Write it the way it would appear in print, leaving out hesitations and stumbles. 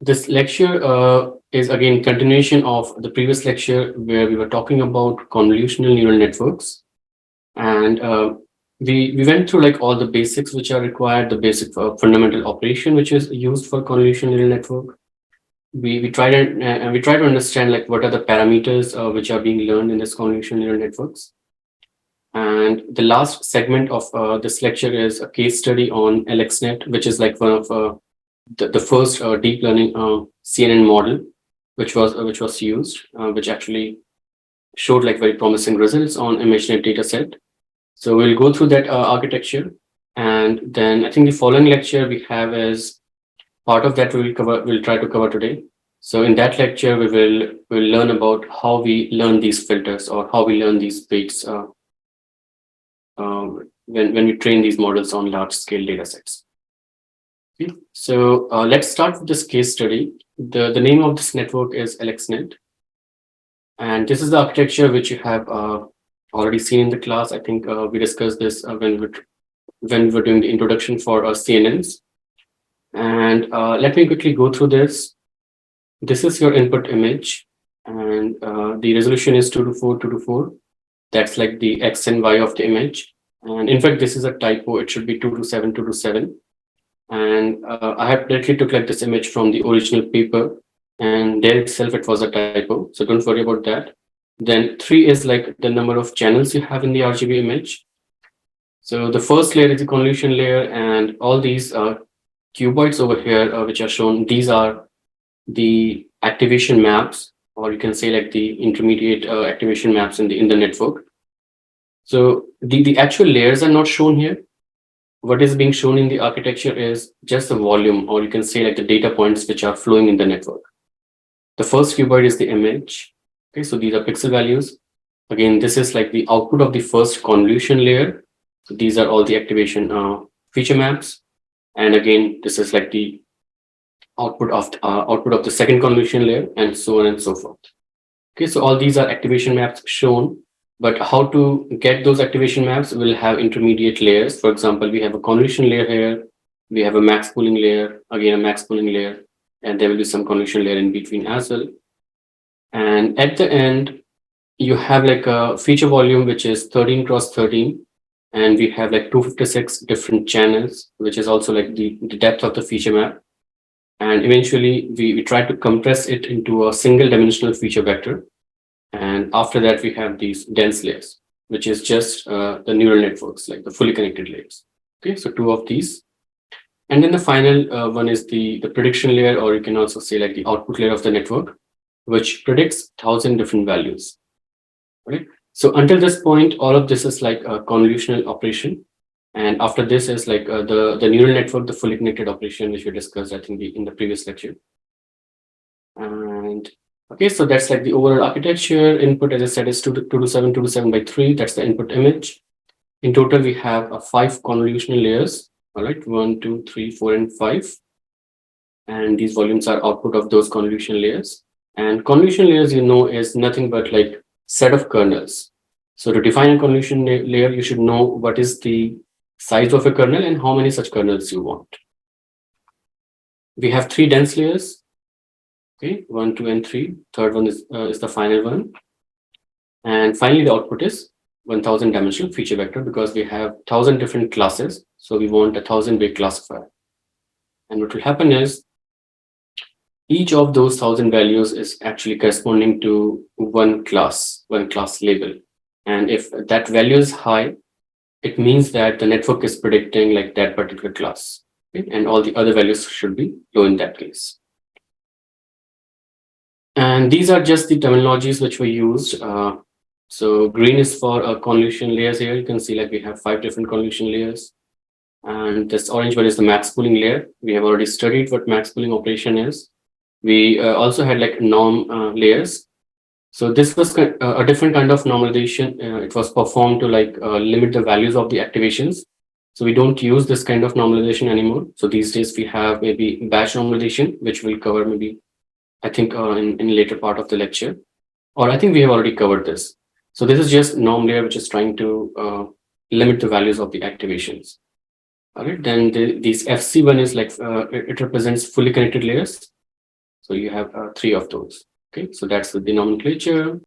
This lecture is again continuation of the previous lecture where we were talking about convolutional neural networks, and we went through like all the basics which are required, the basic fundamental operation which is used for convolutional neural network. We try to understand like what are the parameters which are being learned in this convolutional neural networks. And the last segment of this lecture is a case study on AlexNet, which is like one of the first deep learning CNN model, which was used, which actually showed like very promising results on ImageNet data set. So we'll go through that architecture, and then I think the following lecture we have is part of that we'll try to cover today. So in that lecture we'll learn about how we learn these filters or how we learn these weights when we train these models on large scale data sets. Okay. So let's start with this case study. The name of this network is AlexNet, and this is the architecture which you have already seen in the class. I think we discussed this when we were doing the introduction for CNNs. And let me quickly go through this. This is your input image, and the resolution is 2 to 4, 2 to 4. That's like the X and Y of the image. And in fact, this is a typo. It should be 2 to 7, 2 to 7. And I have directly took like this image from the original paper, and there itself it was a typo. So don't worry about that. Then 3 is like the number of channels you have in the RGB image. So the first layer is the convolution layer, and all these cuboids over here, which are shown, these are the activation maps, or you can say like the intermediate activation maps in the network. So the actual layers are not shown here. What is being shown in the architecture is just the volume, or you can say like the data points which are flowing in the network. The first cuboid is the image. Okay, so these are pixel values. Again, this is like the output of the first convolution layer. So these are all the activation feature maps. And again, this is like the output of the second convolution layer, and so on and so forth. Okay, so all these are activation maps shown, but how to get those activation maps will have intermediate layers. For example, we have a convolution layer here, we have a max pooling layer, again a max pooling layer, and there will be some convolution layer in between as well. And at the end, you have like a feature volume which is 13 cross 13, and we have like 256 different channels, which is also like the depth of the feature map. And eventually we try to compress it into a single dimensional feature vector. And after that, we have these dense layers, which is just the neural networks, like the fully connected layers. Okay, so 2 of these. And then the final one is the prediction layer, or you can also say like the output layer of the network, which predicts 1,000 different values. Right. So until this point, all of this is like a convolutional operation. And after this is like the neural network, the fully connected operation, which we discussed, I think, in the previous lecture. And okay, so that's like the overall architecture. Input, as I said, is 2 to 7, 2 to 7 by 3. That's the input image. In total, we have 5 convolutional layers. All right, 1, 2, 3, 4, and 5. And these volumes are output of those convolution layers. And convolution layers, is nothing but like set of kernels. So to define a convolution layer, you should know what is the size of a kernel and how many such kernels you want. We have 3 dense layers. Okay, 1, 2, and 3. Third one is the final one. And finally, the output is 1,000 dimensional feature vector, because we have 1,000 different classes. So we want a 1,000-way classifier. And what will happen is each of those 1,000 values is actually corresponding to one class label. And if that value is high, it means that the network is predicting like that particular class. Okay? And all the other values should be low in that case. And these are just the terminologies which we used. So green is for convolution layers here. You can see like we have 5 different convolution layers. And this orange one is the max pooling layer. We have already studied what max pooling operation is. We also had like norm layers. So this was a different kind of normalization. It was performed to like limit the values of the activations. So we don't use this kind of normalization anymore. So these days we have maybe batch normalization, which we'll cover maybe, I think, in later part of the lecture. Or I think we have already covered this. So this is just norm layer, which is trying to limit the values of the activations. All right. Then these FC1 is like it represents fully connected layers. So you have three of those. Okay, so that's the nomenclature.